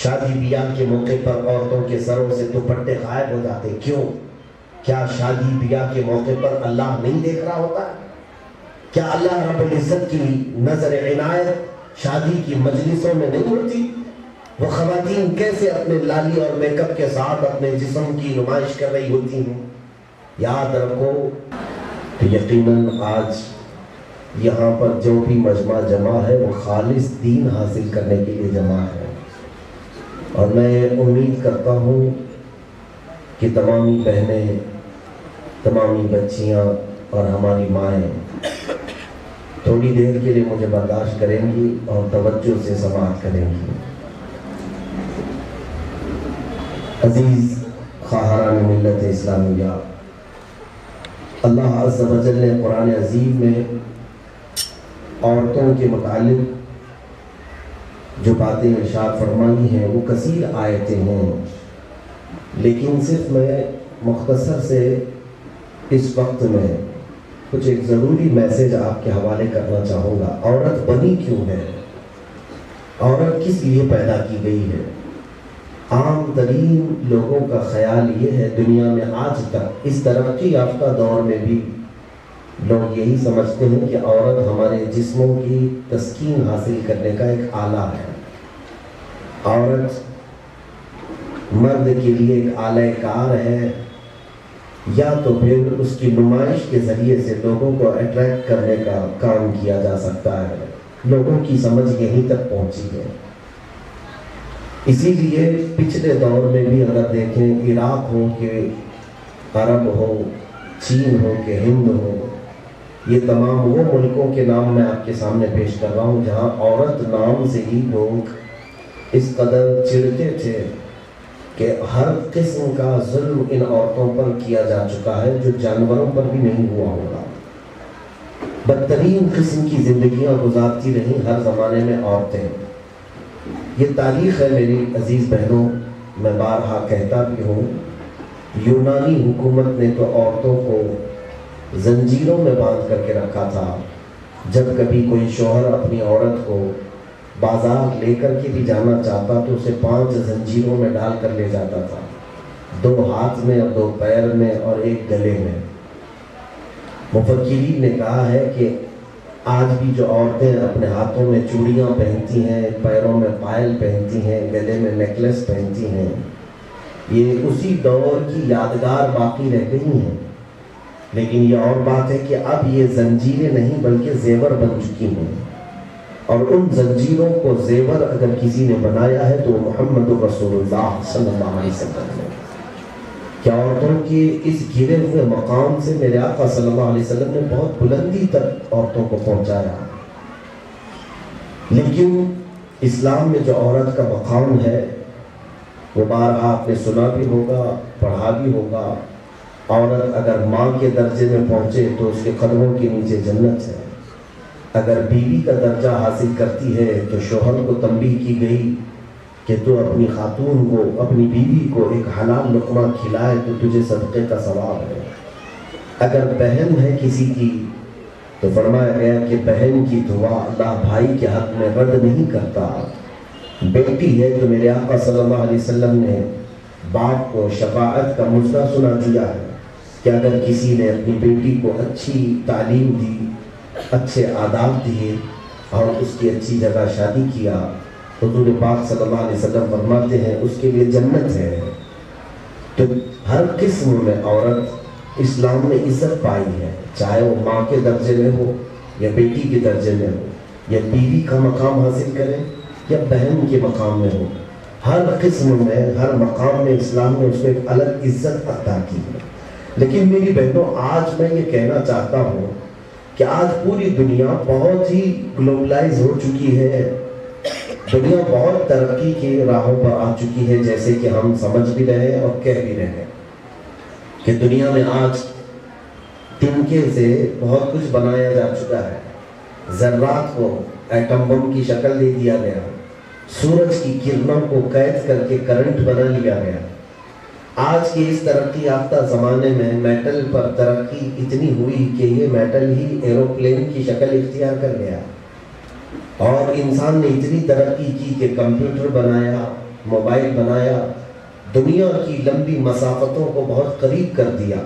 شادی بیاہ کے موقع پر عورتوں کے سروں سے دوپٹے غائب ہو جاتے، کیوں؟ کیا شادی بیاہ کے موقع پر اللہ نہیں دیکھ رہا ہوتا ہے؟ کیا اللہ رب العزت کی نظر عنایت شادی کی مجلسوں میں نہیں ہوتی؟ وہ خواتین کیسے اپنے لالی اور میک اپ کے ساتھ اپنے جسم کی نمائش کر رہی ہوتی ہیں؟ یاد رکھو کہ یقیناً آج یہاں پر جو بھی مجمع جمع ہے وہ خالص دین حاصل کرنے کے لیے جمع ہے، اور میں امید کرتا ہوں کہ تمامی بہنیں، تمامی بچیاں اور ہماری مائیں تھوڑی دیر کے لیے مجھے برداشت کریں گی اور توجہ سے سماعت کریں گی۔ عزیز خواہران ملت اسلامیہ، اللہ عز و جل نے قرآن عظیم میں عورتوں کے متعلق جو باتیں ارشاد فرمائی ہیں وہ کثیر آیتیں ہیں، لیکن صرف میں مختصر سے اس وقت میں کچھ ایک ضروری میسیج آپ کے حوالے کرنا چاہوں گا۔ عورت بنی کیوں ہے؟ عورت کس لیے پیدا کی گئی ہے؟ عام ترین لوگوں کا خیال یہ ہے، دنیا میں آج تک اس ترقی یافتہ دور میں بھی لوگ یہی سمجھتے ہیں کہ عورت ہمارے جسموں کی تسکین حاصل کرنے کا ایک آلہ ہے۔ عورت مرد کے لیے ایک آلہ کار ہے، یا تو پھر اس کی نمائش کے ذریعے سے لوگوں کو اٹریکٹ کرنے کا کام کیا جا سکتا ہے۔ لوگوں کی سمجھ یہیں تک پہنچی ہے۔ اسی لیے پچھلے دور میں بھی اگر دیکھیں، عراق ہو کہ عرب ہو، چین ہو کہ ہند ہو، یہ تمام وہ ملکوں کے نام میں آپ کے سامنے پیش کر رہا ہوں جہاں عورت نام سے ہی لوگ اس قدر چڑھتے تھے کہ ہر قسم کا ظلم ان عورتوں پر کیا جا چکا ہے جو جانوروں پر بھی نہیں ہوا ہوگا۔ بدترین قسم کی زندگیاں گزارتی رہیں ہر زمانے میں عورتیں۔ یہ تاریخ ہے میری عزیز بہنوں، میں بارہا کہتا بھی ہوں، یونانی حکومت نے تو عورتوں کو زنجیروں میں باندھ کر کے رکھا تھا۔ جب کبھی کوئی شوہر اپنی عورت کو بازار لے کر کے بھی جانا چاہتا تو اسے 5 زنجیروں میں ڈال کر لے جاتا تھا، 2 ہاتھ میں اور 2 پیر میں اور 1 گلے میں۔ مفکرین نے کہا ہے کہ آج بھی جو عورتیں اپنے ہاتھوں میں چوڑیاں پہنتی ہیں، پیروں میں پائل پہنتی ہیں، گلے میں نیکلس پہنتی ہیں، یہ اسی دور کی یادگار باقی رہ گئی ہیں۔ لیکن یہ اور بات ہے کہ اب یہ زنجیریں نہیں بلکہ زیور بن چکی ہیں، اور ان زنجیروں کو زیور اگر کسی نے بنایا ہے تو محمد رسول اللہ صلی اللہ علیہ وسلم نے۔ کہ عورتوں کے اس گرے ہوئے مقام سے میرے آقا صلی اللہ علیہ وسلم نے بہت بلندی تک عورتوں کو پہنچایا۔ لیکن اسلام میں جو عورت کا مقام ہے وہ بارہا آپ نے سنا بھی ہوگا، پڑھا بھی ہوگا۔ عورت اگر ماں کے درجے میں پہنچے تو اس کے قدموں کے نیچے جنت ہے۔ اگر بیوی کا درجہ حاصل کرتی ہے تو شوہر کو تنبیہ کی گئی کہ تو اپنی خاتون کو، اپنی بیوی کو ایک حلال لقمہ کھلائے تو تجھے صدقے کا ثواب ہے۔ اگر بہن ہے کسی کی تو فرمایا گیا کہ بہن کی دعا اللہ بھائی کے حق میں رد نہیں کرتا۔ بیٹی ہے تو میرے آقا صلی اللہ علیہ وسلم نے باپ کو شفاعت کا مژدہ سنا دیا ہے کہ اگر کسی نے اپنی بیٹی کو اچھی تعلیم دی، اچھے آداب دیے اور اس کی اچھی جگہ شادی کیا، حضور پاک صلی اللہ علیہ وسلم فرماتے ہیں اس کے لیے جنت ہے۔ تو ہر قسم میں عورت اسلام میں عزت پائی ہے، چاہے وہ ماں کے درجے میں ہو یا بیٹی کے درجے میں ہو، یا بیوی کا مقام حاصل کرے یا بہن کے مقام میں ہو۔ ہر قسم میں، ہر مقام میں اسلام نے اس کو ایک الگ عزت عطا کی ہے۔ لیکن میری بہنوں، آج میں یہ کہنا چاہتا ہوں کہ آج پوری دنیا بہت ہی گلوبلائز ہو چکی ہے، دنیا بہت ترقی کی راہوں پر آ چکی ہے، جیسے کہ ہم سمجھ بھی رہے ہیں اور کہہ بھی رہے ہیں کہ دنیا میں آج تنکے سے بہت کچھ بنایا جا چکا ہے۔ ذرات کو ایٹم بم کی شکل دے دیا گیا، سورج کی کرنوں کو قید کر کے کرنٹ بنا لیا گیا۔ آج کے اس ترقی یافتہ زمانے میں میٹل پر ترقی اتنی ہوئی کہ یہ میٹل ہی ایروپلین کی شکل اختیار کر گیا، اور انسان نے اتنی ترقی کی کہ کمپیوٹر بنایا، موبائل بنایا، دنیا کی لمبی مسافتوں کو بہت قریب کر دیا.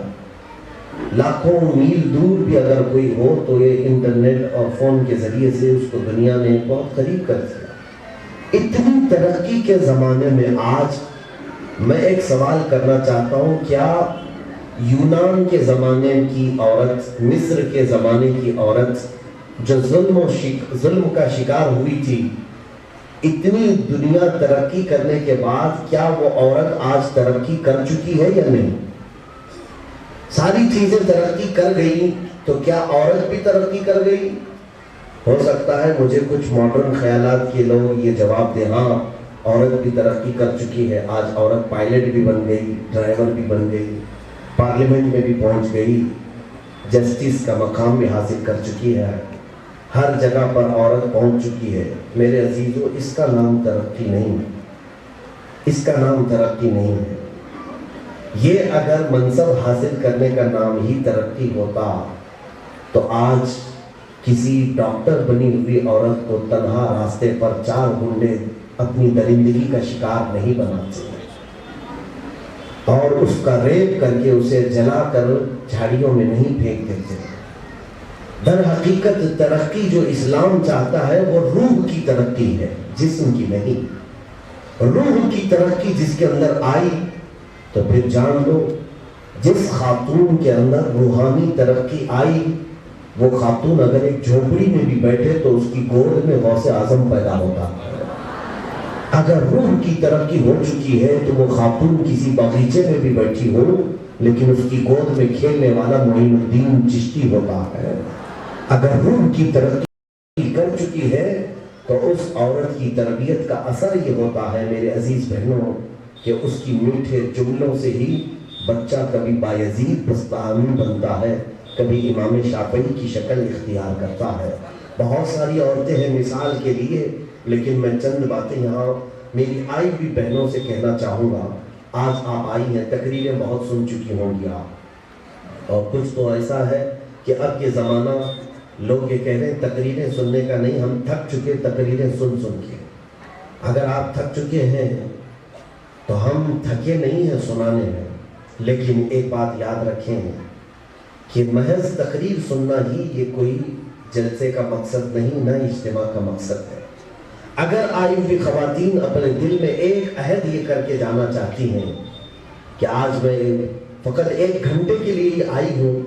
لاکھوں میل دور بھی اگر کوئی ہو تو یہ انٹرنیٹ اور فون کے ذریعے سے اس کو دنیا نے بہت قریب کر دیا. اتنی ترقی کے زمانے میں آج میں ایک سوال کرنا چاہتا ہوں، کیا یونان کے زمانے کی عورت، مصر کے زمانے کی عورت جو ظلم کا شکار ہوئی تھی، اتنی دنیا ترقی کرنے کے بعد کیا وہ عورت آج ترقی کر چکی ہے یا نہیں؟ ساری چیزیں ترقی کر گئی تو کیا عورت بھی ترقی کر گئی؟ ہو سکتا ہے مجھے کچھ ماڈرن خیالات کے لوگ یہ جواب دیں، ہاں عورت بھی ترقی کر چکی ہے، آج عورت پائلٹ بھی بن گئی، ڈرائیور بھی بن گئی، پارلیمنٹ میں بھی پہنچ گئی، جسٹس کا مقام بھی حاصل کر چکی ہے، ہر جگہ پر عورت پہنچ چکی ہے. میرے عزیزو، اس کا نام ترقی نہیں ہے، اس کا نام ترقی نہیں ہے. یہ اگر منصب حاصل کرنے کا نام ہی ترقی ہوتا تو آج کسی ڈاکٹر بنی ہوئی عورت کو تنہا راستے پر 4 گنڈے اپنی درندگی کا شکار نہیں بناتے اور اس کا ریپ کر کے اسے جلا کر جھاڑیوں میں نہیں پھینک دیتے. در حقیقت ترقی جو اسلام چاہتا ہے وہ روح کی ترقی ہے، جسم کی نہیں. روح کی ترقی جس کے اندر آئی تو پھر جان لو جس خاتون کے اندر روحانی ترقی آئی وہ خاتون اگر ایک جھوپڑی میں بھی بیٹھے تو اس کی گود میں غوث اعظم پیدا ہوتا. اگر روح کی ترقی ہو چکی ہے تو وہ خاتون کسی باغیچے میں بھی بیٹھی ہو لیکن اس کی گود میں کھیلنے والا معین الدین چشتی ہوتا ہے. اگر روح کی ترقی کر چکی ہے تو اس عورت کی تربیت کا اثر یہ ہوتا ہے میرے عزیز بہنوں کہ اس کی میٹھے جملوں سے ہی بچہ کبھی بایزید بستانی بنتا ہے، کبھی امام شافعی کی شکل اختیار کرتا ہے. بہت ساری عورتیں ہیں مثال کے لیے، لیکن میں چند باتیں یہاں میری آئی بھی بہنوں سے کہنا چاہوں گا. آج آپ آئی ہیں، تقریریں بہت سن چکی ہوں گی آپ، اور کچھ تو ایسا ہے کہ اب یہ زمانہ لوگ یہ کہہ رہے ہیں تقریریں سننے کا نہیں، ہم تھک چکے تقریریں سن کے. اگر آپ تھک چکے ہیں تو ہم تھکے نہیں ہیں سنانے میں، لیکن ایک بات یاد رکھیں کہ محض تقریر سننا ہی یہ کوئی جلسے کا مقصد نہیں، نہ اجتماع کا مقصد ہے. اگر آئی ہوئی خواتین اپنے دل میں ایک عہد یہ کر کے جانا چاہتی ہیں کہ آج میں فقط 1 گھنٹے کے لیے آئی ہوں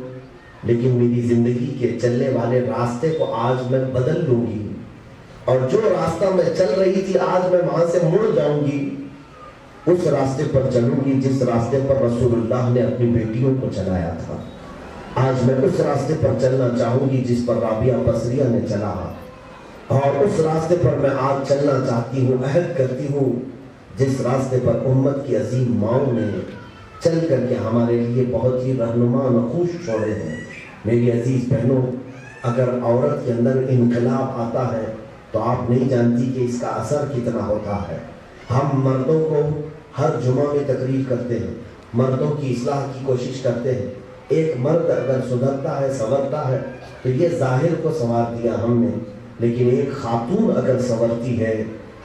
لیکن میری زندگی کے چلنے والے راستے کو آج میں بدل لوں گی، اور جو راستہ میں چل رہی تھی آج میں وہاں سے مڑ جاؤں گی، اس راستے پر چلوں گی جس راستے پر رسول اللہ نے اپنی بیٹیوں کو چلایا تھا. آج میں اس راستے پر چلنا چاہوں گی جس پر رابعہ بصریہ نے چلا، اور اس راستے پر میں آج چلنا چاہتی ہوں، عہد کرتی ہوں جس راستے پر امت کی عظیم ماؤں نے چل کر کے ہمارے لیے بہت ہی رہنما نقوش چھوڑے ہیں. میری عزیز بہنوں، اگر عورت کے اندر انقلاب آتا ہے تو آپ نہیں جانتی کہ اس کا اثر کتنا ہوتا ہے. ہم مردوں کو ہر جمعہ میں تقریر کرتے ہیں، مردوں کی اصلاح کی کوشش کرتے ہیں. ایک مرد اگر سدھرتا ہے، سنورتا ہے تو یہ ظاہر کو سنوار دیا ہم نے، لیکن ایک خاتون اگر سنورتی ہے،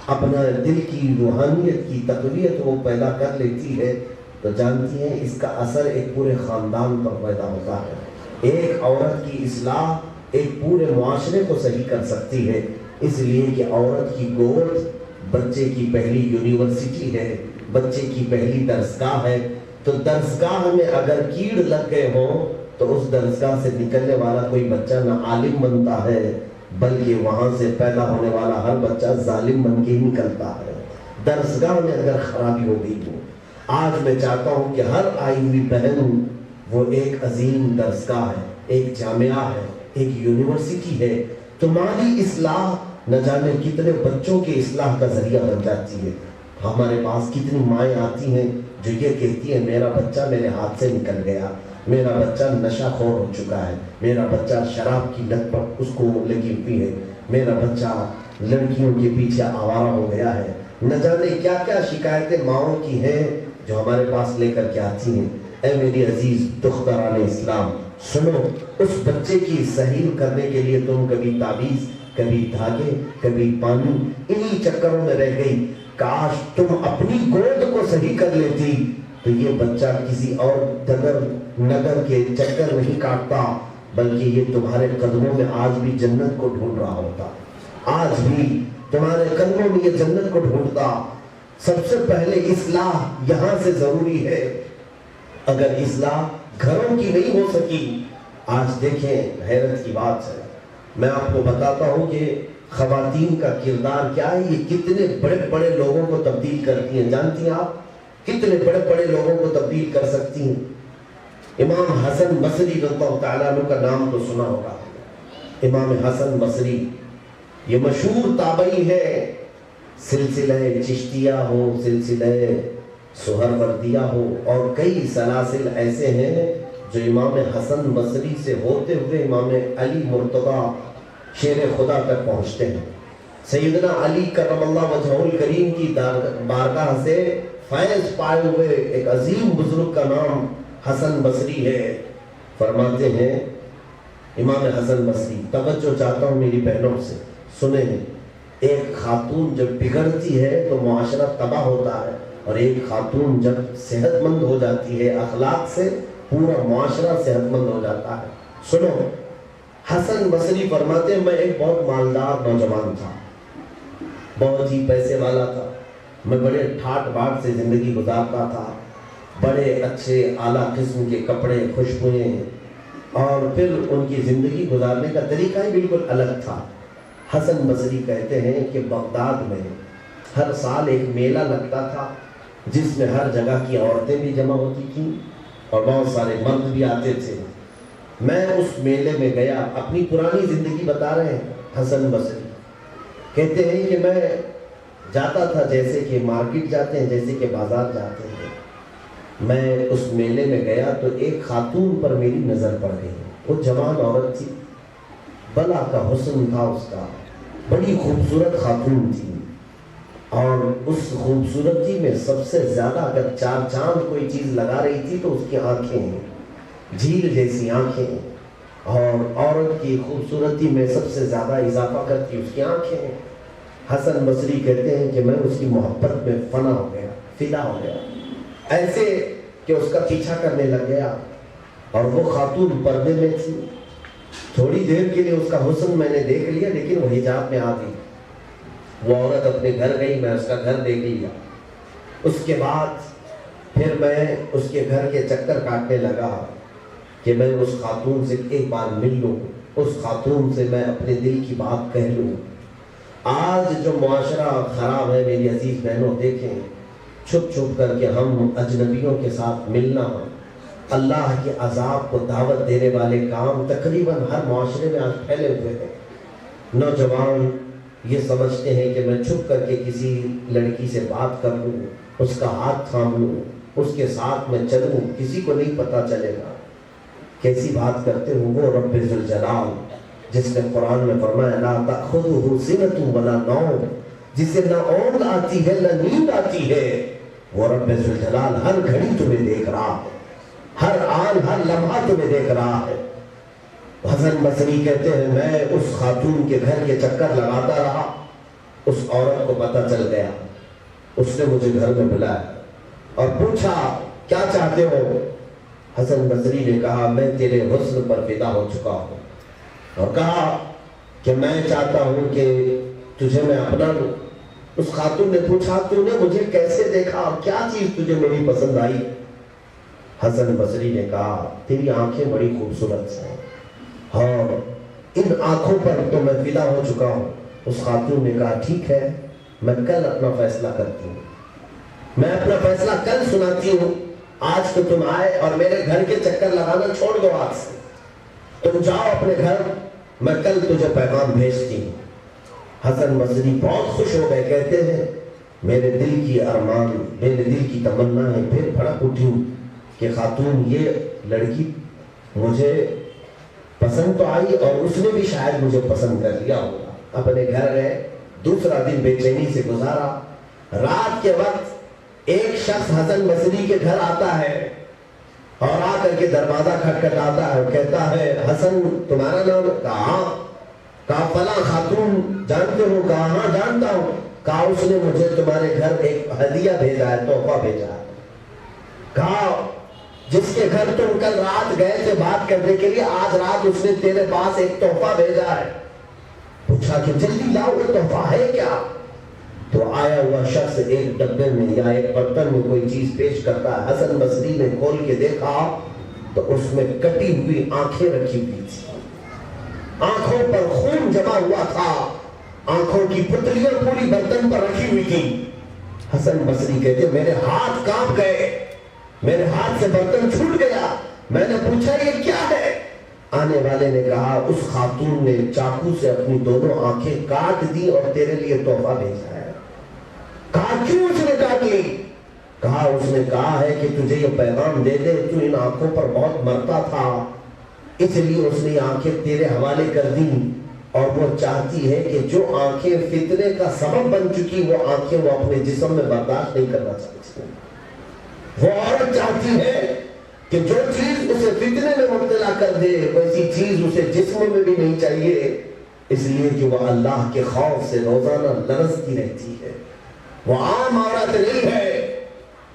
اپنا دل کی روحانیت کی تقویت وہ پیدا کر لیتی ہے تو جانتی ہیں اس کا اثر ایک پورے خاندان پر پیدا ہوتا ہے. ایک عورت کی اصلاح ایک پورے معاشرے کو صحیح کر سکتی ہے، اس لیے کہ عورت کی گود بچے کی پہلی یونیورسٹی ہے، بچے کی پہلی درسگاہ ہے. تو درسگاہ میں اگر کیڑ لگ گئے ہوں تو اس درسگاہ سے نکلنے والا کوئی بچہ نہ عالم بنتا ہے بلکہ وہاں سے پیدا ہونے والا ہر بچہ ظالم بن کے نکلتا ہے. درسگاہ میں اگر خرابی ہو گئی ہو، آج میں چاہتا ہوں کہ ہر آئی ہوئی بہن وہ ایک عظیم درسگاہ ہے، ایک جامعہ ہے، ایک یونیورسٹی ہے. تمہاری اصلاح نہ جانے کتنے بچوں کی اصلاح کا ذریعہ بن جاتی ہے. ہمارے پاس کتنی مائیں آتی ہیں جو یہ کہتی ہیں میرا بچہ میرے ہاتھ سے نکل گیا، میرا بچہ نشہ خور ہو چکا ہے، میرا بچہ شراب کی لت پر اس کو لگی ہوئی ہے، میرا بچہ لڑکیوں کے پیچھے آوارہ ہو گیا ہے. نہ جانے کیا کیا شکایتیں ماؤں کی ہیں جو ہمارے پاس لے کر کے آتی ہیں. اے میری عزیز دختران اسلام، سنو، اس بچے کی صحیح کرنے کے لیے تم کبھی تعویذ، کبھی دھاگے، کبھی پانی، انہی چکروں میں رہ گئی. کاش تم اپنی گود کو صحیح کر لیتی تو یہ بچہ کسی اور نگر کے چکر نہیں کاٹتا، بلکہ یہ تمہارے قدموں میں آج بھی جنت کو ڈھونڈ رہا ہوتا، آج بھی تمہارے قدموں میں یہ جنت کو ڈھونڈتا۔ سب سے پہلے اصلاح یہاں سے ضروری ہے۔ اگر اصلاح گھروں کی نہیں ہو سکی، آج دیکھیں حیرت کی بات ہے، میں آپ کو بتاتا ہوں کہ خواتین کا کردار کیا ہے، یہ کتنے بڑے بڑے لوگوں کو تبدیل کرتی ہیں، جانتی ہیں آپ کتنے بڑے بڑے لوگوں کو تبدیل کر سکتی ہیں؟ امام حسن بصری رضی اللہ تعالیٰ عنہ کا نام تو سنا ہوگا، امام حسن بصری یہ مشہور تابعی ہے، سلسلہ چشتیہ ہو، سلسلہ سہروردیہ ہو، اور کئی سلاسل ایسے ہیں جو امام حسن بصری سے ہوتے ہوئے امام علی مرتضیٰ شیر خدا تک پہنچتے ہیں۔ سیدنا علی کرم اللہ وجہہ الکریم کی بارگاہ سے فیض پائے ہوئے ایک عظیم بزرگ کا نام حسن بصری ہے۔ فرماتے ہیں امام حسن بصری، توجہ چاہتا ہوں میری بہنوں سے سنیں، ایک خاتون جب بگڑتی ہے تو معاشرہ تباہ ہوتا ہے، اور ایک خاتون جب صحت مند ہو جاتی ہے اخلاق سے، پورا معاشرہ صحت مند ہو جاتا ہے۔ سنو، حسن بصری فرماتے ہیں میں ایک بہت مالدار نوجوان تھا، بہت ہی پیسے والا تھا، میں بڑے ٹھاٹ باٹ سے زندگی گزارتا تھا، بڑے اچھے اعلیٰ قسم کے کپڑے، خوشبوئیں، اور پھر ان کی زندگی گزارنے کا طریقہ ہی بالکل الگ تھا۔ حسن بصری کہتے ہیں کہ بغداد میں ہر سال ایک میلہ لگتا تھا جس میں ہر جگہ کی عورتیں بھی جمع ہوتی تھیں اور بہت سارے مرد بھی آتے تھے۔ میں اس میلے میں گیا، اپنی پرانی زندگی بتا رہے ہیں حسن بصری، کہتے ہیں کہ میں جاتا تھا جیسے کہ مارکیٹ جاتے ہیں، جیسے کہ بازار جاتے ہیں۔ میں اس میلے میں گیا تو ایک خاتون پر میری نظر پڑ گئی، وہ جوان عورت تھی، بلا کا حسن تھا اس کا، بڑی خوبصورت خاتون تھی، اور اس خوبصورتی میں سب سے زیادہ اگر چار چاند کوئی چیز لگا رہی تھی تو اس کی آنکھیں، جھیل جیسی آنکھیں، اور عورت کی خوبصورتی میں سب سے زیادہ اضافہ کرتی اس کی آنکھیں۔ حسن بصری کہتے ہیں کہ میں اس کی محبت میں فنا ہو گیا، فدا ہو گیا، ایسے کہ اس کا پیچھا کرنے لگ گیا، اور وہ خاتون پردے میں تھی۔ تھوڑی دیر کے لیے اس کا حسن میں نے دیکھ لیا، لیکن وہ حجاب میں آ گئی، وہ عورت اپنے گھر گئی، میں اس کا گھر دیکھ لیا۔ اس کے بعد پھر میں اس کے گھر کے چکر کاٹنے لگا کہ میں اس خاتون سے ایک بار مل لوں، اس خاتون سے میں اپنے دل کی بات کہہ لوں۔ آج جو معاشرہ خراب ہے میری عزیز بہنوں، دیکھیں چھپ چھپ کر کے ہم اجنبیوں کے ساتھ ملنا، اللہ کے عذاب کو دعوت دینے والے کام تقریباً ہر معاشرے میں آج پھیلے ہوئے ہیں۔ نوجوان یہ سمجھتے ہیں کہ میں چھپ کر کے کسی لڑکی سے بات کر لوں، اس کا ہاتھ تھام لوں، اس کے ساتھ میں چلوں، کسی کو نہیں پتہ چلے گا۔ کیسی بات کرتے ہوں وہ رب ذوالجلال جس نے قرآن میں فرمایا لا تأخذہ سنۃ ولا نوم، جسے نہ اونگ آتی ہے نہ نیند آتی ہے، وہ رب ذوالجلال ہر گھڑی تمہیں دیکھ رہا ہے، ہر آن ہر لمحہ تمہیں دیکھ رہا ہے۔ حسن بصری کہتے ہیں میں اس خاتون کے گھر کے چکر لگاتا رہا، اس عورت کو پتہ چل گیا، اس نے مجھے گھر میں بلایا اور پوچھا کیا چاہتے ہو؟ حسن بصری نے کہا میں تیرے حسن پر فدا ہو چکا ہوں، اور کہا کہ میں چاہتا ہوں کہ تجھے میں اپنا لوں۔ اس خاتون نے پوچھا تو نے مجھے کیسے دیکھا اور کیا چیز تجھے میری پسند آئی؟ حسن بصری نے کہا تیری آنکھیں بڑی خوبصورت ہیں، اور ان آنکھوں پر تو میں فدا ہو چکا ہوں۔ اس خاتون نے کہا ٹھیک ہے، میں کل اپنا فیصلہ کرتی ہوں، میں اپنا فیصلہ کل سناتی ہوں، آج تو تم آئے اور میرے گھر کے چکر لگانا چھوڑ دو، آج سے تم جاؤ اپنے گھر، میں کل تجھے پیغام بھیجتی ہوں۔ حسن بصری بہت خوش ہو گئے، کہتے ہیں میرے دل کی ارمان، میرے دل کی تمنا ہے پھر بھڑک اٹھی کہ خاتون یہ لڑکی مجھے پسند تو آئی اور اس نے بھی شاید مجھے پسند کر لیا ہوگا۔ اپنے گھر گئے، دوسرا دن بے چینی سے گزارا۔ رات کے وقت ایک شخص حسن بصری کے گھر آتا ہے اور آ کر کے دروازہ کھٹکھٹاتا ہے اور کہتا ہے حسن تمہارا نام؟ کہا فلاں خاتون جانتے ہو؟ کہا ہاں جانتا ہوں۔ کہا اس نے مجھے تمہارے گھر ایک ہدیہ بھیجا ہے، تحفہ بھیجا ہے۔ کہا جس کے گھر تم کل رات گئے تھے بات کرنے کے لیے، آج رات اس نے تیرے پاس ایک تحفہ بھیجا ہے۔ پوچھا کہ جلدی لاؤ، وہ تحفہ ہے کیا؟ تو آیا ہوا شخص ایک ڈبے میں یا ایک برتن میں کوئی چیز پیش کرتا ہے۔ حسن بصری نے کھول کے دیکھا تو اس میں کٹی ہوئی آنکھیں رکھی ہوئی تھی، آنکھوں پر خون جمع ہوا تھا، آنکھوں کی پتلیاں پوری برتن پر رکھی ہوئی تھی۔ حسن بصری کہتے میرے ہاتھ کانپ گئے، میرے ہاتھ سے برتن چھوٹ گیا۔ میں نے پوچھا یہ کیا ہے؟ آنے والے نے کہا اس خاتون نے چاقو سے اپنی دونوں آنکھیں کاٹ دی اور تیرے لیے تحفہ بھیجا ہے۔ کہا کیوں اس نے کاٹ لی؟ کہا اس نے کہا ہے کہ تجھے یہ پیغام دے دے، تو ان آنکھوں پر بہت مرتا تھا، اس لیے اس نے آنکھیں تیرے حوالے کر دی، اور وہ چاہتی ہے کہ جو آنکھیں فتنے کا سبب بن چکی وہ آنکھیں وہ اپنے جسم میں برداشت نہیں کرنا چاہتی۔ وہ عورت چاہتی ہے کہ جو چیز اسے فتنے میں مبتلا کر دے ویسی چیز اسے جسم میں بھی نہیں چاہیے، اس لیے کہ وہ اللہ کے خوف سے روزانہ لرزتی رہتی ہے۔ وہ عام عورت نہیں ہے،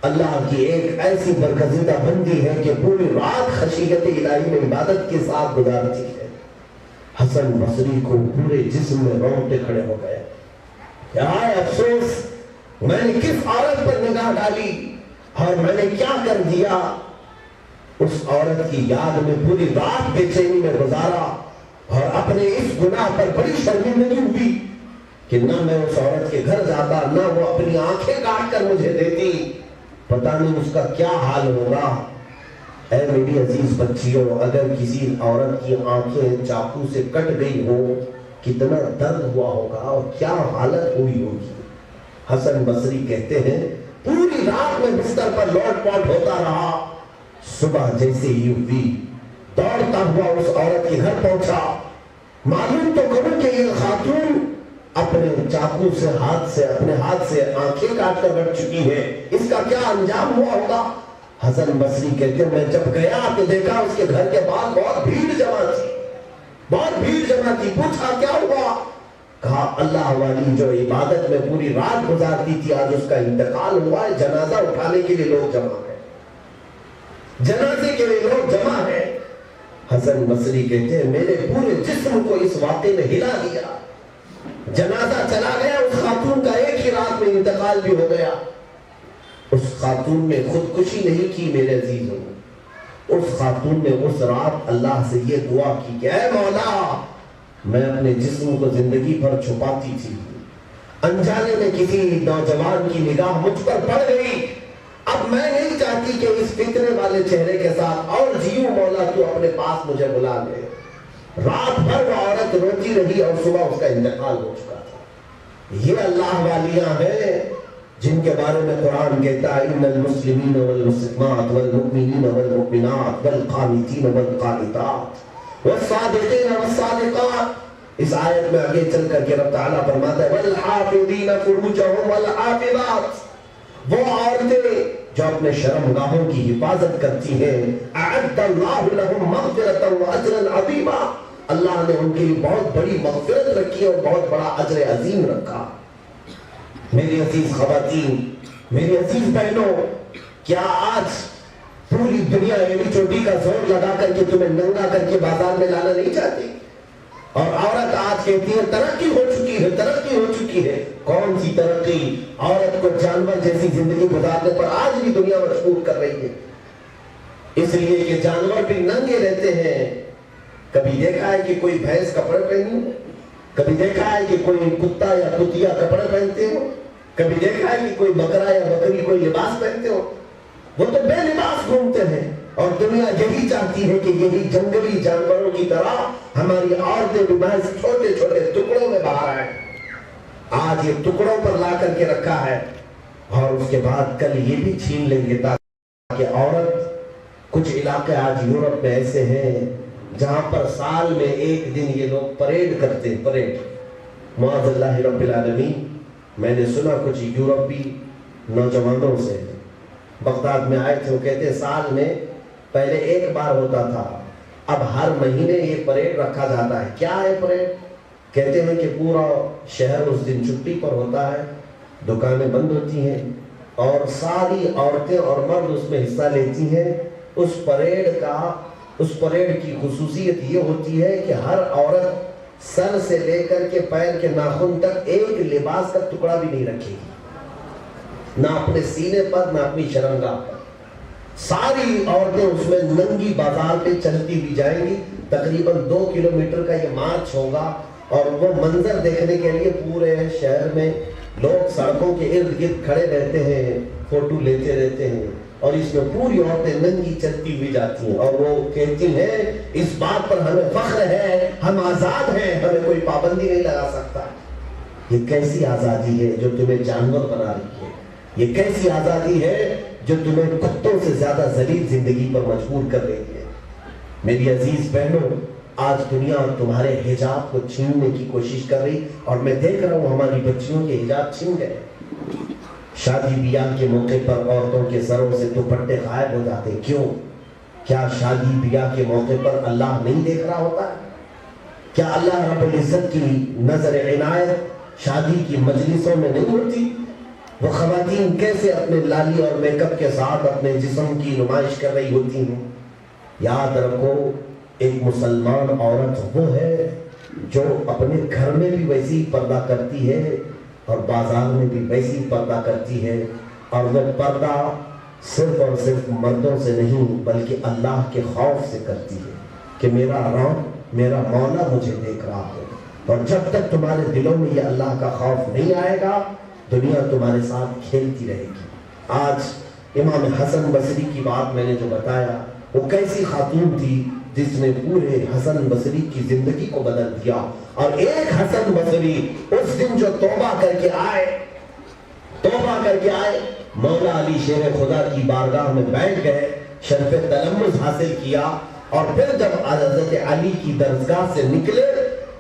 اللہ کی ایک ایسی برگزیدہ بندی ہے کہ پوری رات خشیت الہی میں عبادت کے ساتھ گزارتی ہے۔ حسن بصری کو پورے جسم میں رونگٹے کھڑے ہو گئے کہ آئے افسوس، میں نے کس عورت پر نگاہ ڈالی اور میں نے کیا کر دیا۔ اس عورت کی یاد میں پوری رات بے چینی میں گزارا اور اپنے اس گناہ پر بڑی شرمندگی ہوئی کہ نہ میں اس عورت کے گھر جاتا، نہ وہ اپنی آنکھیں کاٹ کر مجھے دیتی، پتہ نہیں اس کا کیا حال ہوگا۔ اے میری عزیز بچیوں، اگر کسی عورت کی آنکھیں چاقو سے کٹ گئی ہو کتنا درد ہوا ہوگا اور کیا حالت ہوئی ہوگی۔ حسن بصری کہتے ہیں پوری رات میں بستر پر لوٹ پوٹ ہوتا رہا، صبح جیسے ہی ہوئی دوڑتا ہوا اس عورت کے گھر پہنچا۔ معلوم تو کروں کہ یہ خاتون اپنے چاقو سے اپنے ہاتھ سے آنکھیں کاٹ کر رکھ چکی ہے، اس کا کیا انجام ہوا ہوگا۔ حسن بصری کہتے ہیں میں جب گیا تو دیکھا اس کے گھر کے بعد بہت بھیڑ جمع تھی، پوچھا کیا ہوا؟ کہا اللہ والی جو عبادت میں پوری رات گزارتی تھی آج اس کا انتقال ہوا ہے، جنازہ اٹھانے کے لیے لوگ جمع ہیں، جنازے کے لیے لوگ جمع ہیں۔ حسن بصری کہتے ہیں میرے پورے جسم کو اس واقعے نے ہلا دیا، جنازہ چلا گیا، اس خاتون کا ایک ہی رات میں انتقال بھی ہو گیا۔ اس خاتون نے خودکشی نہیں کی میرے عزیزوں، اس خاتون نے اس رات اللہ سے یہ دعا کی کہ اے مولا، میں اپنے جسم کو زندگی بھر چھپاتی تھی، انجانے میں کسی نوجوان کی نگاہ مجھ پر پڑ گئی، اب میں نہیں چاہتی کہ اس فتنے والے چہرے کے ساتھ اور جیوں، مولا تو اپنے پاس مجھے بلا لے۔ رات بھر وہ عورت روتی رہی اور صبح اس کا انتقال ہو چکا تھا۔ یہ اللہ والیاں ہیں جن کے بارے میں قرآن کہتا ہے ان المسلمین والمسلمات والمؤمنین والمؤمنات والقانتین والقانتات والصادقین والصادقات۔ اس آیت میں آگے چل کر کے رب تعالیٰ فرماتا ہے والحافظین فروجہم والحافظات، وہ عورتیں جو اپنے شرمگاہوں کی حفاظت کرتی ہیں، اعد اللہ لہم مغفرۃ واجرا عظیما، اللہ نے ان کے لیے بہت بڑی مغفرت رکھی اور بہت بڑا اجر عظیم رکھا۔ میری عزیز خواتین، میری عزیز بہنوں، کیا آج پوری دنیا ایڑی چوٹی کا زور لگا کر کے تمہیں ننگا کر کے بازار میں لانا نہیں چاہتی؟ اور عورت آج کہتی ہے ترقی ہو چکی ہے، ترقی ہو چکی ہے۔ کون سی ترقی؟ عورت کو جانور جیسی زندگی گزارنے پر آج بھی دنیا مجبور کر رہی ہے، اس لیے کہ جانور بھی ننگے رہتے ہیں۔ کبھی دیکھا ہے کہ کوئی بھینس کپڑے پہنی ہو؟ کبھی دیکھا ہے کہ کوئی کتا یا کتیا کپڑے پہنتے ہو؟ کبھی دیکھا ہے کہ کوئی بکرا یا بکری کوئی لباس پہنتے ہو؟ وہ تو بے لباس گھومتے ہیں، اور دنیا یہی چاہتی ہے کہ یہی جنگلی جانوروں کی طرح ہماری عورتیں بھی محض چھوٹے چھوٹے ٹکڑوں میں باہر آئیں۔ آج یہ ٹکڑوں پر لا کر کے رکھا ہے اور اس کے بعد کل یہ بھی چھین لیں گے، تاکہ عورت، کچھ علاقے آج یورپ میں ایسے ہیں جہاں پر سال میں ایک دن یہ لوگ پریڈ کرتے ہیں، پریڈ، معاذ اللہ رب العالمین۔ میں نے سنا کچھ یورپی نوجوانوں سے بغداد میں آئے تھے، وہ کہتے ہیں سال میں پہلے ایک بار ہوتا تھا، اب ہر مہینے یہ پریڈ رکھا جاتا ہے۔ کیا ہے پریڈ؟ کہتے ہیں کہ پورا شہر اس دن چھٹی پر ہوتا ہے دکانیں بند ہوتی ہیں اور ساری عورتیں اور مرد اس میں حصہ لیتی ہیں. اس پریڈ کی خصوصیت یہ ہوتی ہے کہ ہر عورت سر سے لے کر کے پیر کے ناخن تک ایک لباس کا ٹکڑا بھی نہیں رکھے گی, نہ اپنے سینے پر نہ اپنی شرمگاہ پر. ساری عورتیں اس میں ننگی بازار پہ چلتی بھی جائیں گی. تقریباً 2 کلومیٹر کا یہ مارچ ہوگا اور وہ منظر دیکھنے کے لیے پورے شہر میں لوگ سڑکوں کے ارد گرد کھڑے رہتے ہیں, فوٹو لیتے رہتے ہیں, اور اس میں پوری عورتیں ننگی چلتی ہوئی جاتی ہیں اور وہ کہتی ہیں اس بات پر ہمیں فخر ہے, ہم آزاد ہیں, ہمیں کوئی پابندی نہیں لگا سکتا. یہ کیسی آزادی ہے جو تمہیں جانور بنا رہی ہے؟ یہ کیسی آزادی ہے جو تمہیں کتوں سے زیادہ ذلیل زندگی پر مجبور کر رہی ہے؟ میری عزیز بہنوں, آج دنیا تمہارے حجاب کو چھیننے کی کوشش کر رہی, اور میں دیکھ رہا ہوں ہماری بچیوں کے حجاب چھین گئے. شادی بیاہ کے موقع پر عورتوں کے سروں سے دوپٹے غائب ہو جاتے. کیوں؟ کیا شادی بیاہ کے موقع پر اللہ نہیں دیکھ رہا ہوتا ہے؟ کیا اللہ رب العزت کی نظر عنایت شادی کی مجلسوں میں نہیں ہوتی؟ وہ خواتین کیسے اپنے لالی اور میک اپ کے ساتھ اپنے جسم کی نمائش کر رہی ہوتی ہیں؟ یاد رکھو, ایک مسلمان عورت وہ ہے جو اپنے گھر میں بھی ویسی پردہ کرتی ہے اور بازار میں بھی ویسی پردہ کرتی ہے, اور وہ پردہ صرف اور صرف مردوں سے نہیں بلکہ اللہ کے خوف سے کرتی ہے کہ میرا رب, میرا مولا مجھے دیکھ رہا ہے. اور جب تک تمہارے دلوں میں یہ اللہ کا خوف نہیں آئے گا, دنیا تمہارے ساتھ کھیلتی رہے گی. آج امام حسن بصری کی بات میں نے جو بتایا, وہ کیسی خاتون تھی جس نے پورے حسن بصری کی زندگی کو بدل دیا. اور ایک حسن بصری اس دن جو توبہ کر کے آئے مولا علی شیر خدا کی بارگاہ میں بیٹھ گئے, شرف تلمذ حاصل کیا, اور پھر جب حضرت علی کی درسگاہ سے نکلے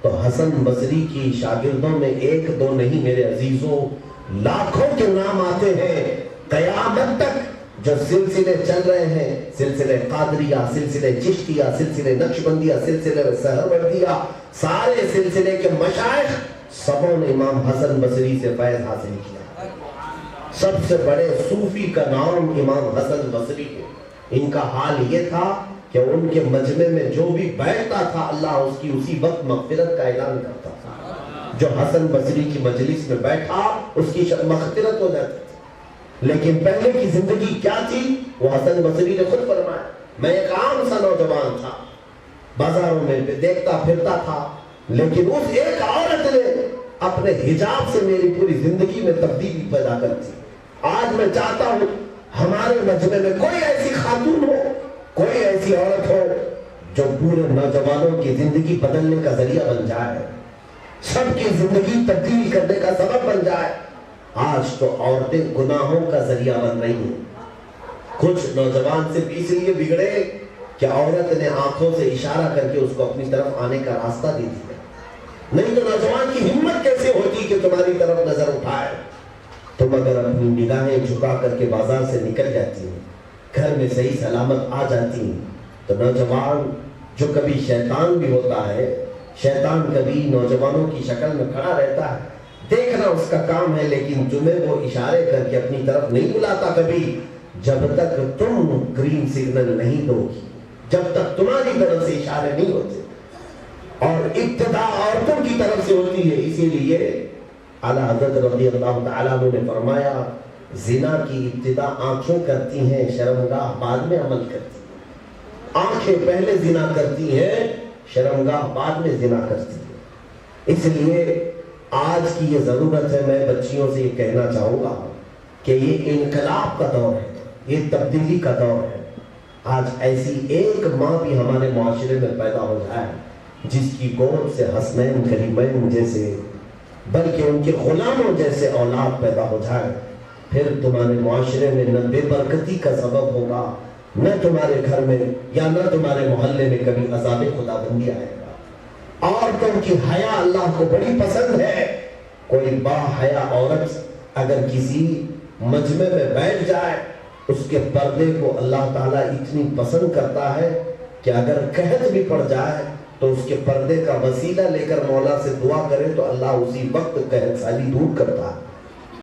تو حسن بصری کی شاگردوں میں 1-2 نہیں میرے عزیزوں, لاکھوں کے نام آتے ہیں قیامت تک. جو سلسلے چل رہے ہیں, سلسلے قادریہ, سلسلے چشتیہ, سلسلے نقشبندیہ, سلسلے سہروردیہ, سارے سلسلے کے مشائخ سبوں نے امام حسن بصری سے فیض حاصل کیا. سب سے بڑے صوفی کا نام امام حسن بصری ہے. ان کا حال یہ تھا کہ ان کے مجمع میں جو بھی بیٹھتا تھا اللہ اس کی اسی وقت مغفرت کا اعلان کرتا تھا. جو حسن بصری کی مجلس میں بیٹھا اس کی مغفرت ہو جاتی تھی. لیکن پہلے کی زندگی کیا تھی وہ حسن بصری نے خود فرمایا, میں ایک عام سا نوجوان تھا, بازاروں میں دیکھتا پھرتا تھا, لیکن اس ایک عورت نے اپنے حجاب سے میری پوری زندگی میں تبدیلی پیدا کر دی. آج میں چاہتا ہوں ہمارے مجمع میں کوئی ایسی خاتون ہو, کوئی ایسی عورت ہو جو پورے نوجوانوں کی زندگی بدلنے کا ذریعہ بن جائے, سب کی زندگی تبدیل کرنے کا سبب بن جائے. آج تو عورتیں گناہوں کا ذریعہ بن رہی ہیں. کچھ نوجوان صرف اس لیے بگڑے کہ عورت نے آنکھوں سے اشارہ کر کے اس کو اپنی طرف آنے کا راستہ دے دیا. نہیں تو نوجوان کی ہمت کیسے ہوتی کہ تمہاری طرف نظر اٹھائے؟ تم اگر اپنی نگاہیں جھکا کر کے بازار سے نکل جاتی ہیں, گھر میں صحیح سلامت آ جاتی ہیں, تو نوجوان جو کبھی شیطان بھی ہوتا ہے, شیطان کبھی نوجوانوں کی شکل میں کھڑا رہتا ہے, دیکھنا اس کا کام ہے, لیکن تمہیں وہ اشارے کر کے اپنی طرف نہیں بلاتا کبھی جب تک تم گرین سگنل نہیں دو گی, جب تک تمہاری طرف سے اشارے نہیں ہوتے. اور ابتدا عورتوں کی طرف سے ہوتی ہے. اسی لیے اعلیٰ حضرت رضی اللہ تعالیٰ عنہ نے فرمایا زنا کی ابتدا آنکھیں کرتی ہیں, شرمگاہ بعد میں عمل کرتی ہیں. آنکھیں پہلے زنا کرتی ہیں, شرمگاہ بعد میں زنا کرتی ہے. اس لیے آج کی یہ ضرورت ہے, میں بچیوں سے یہ کہنا چاہوں گا کہ یہ انقلاب کا دور ہے, یہ تبدیلی کا دور ہے. آج ایسی ایک ماں بھی ہمارے معاشرے میں پیدا ہو جائے جس کی گود سے حسنین کریمین جیسے بلکہ ان کے غلاموں جیسے اولاد پیدا ہو جائے, پھر تمہارے معاشرے میں نہ بے برکتی کا سبب ہوگا, نہ تمہارے گھر میں یا نہ تمہارے محلے میں کبھی عذاب خدا بندی آئے گا. عورتوں کی حیا اللہ کو بڑی پسند ہے. کوئی با حیا عورت اگر کسی مجمع میں بیٹھ جائے, اس کے پردے کو اللہ تعالیٰ اتنی پسند کرتا ہے کہ اگر قحط بھی پڑ جائے تو اس کے پردے کا وسیلہ لے کر مولا سے دعا کرے تو اللہ اسی وقت قحط سالی دور کرتا ہے.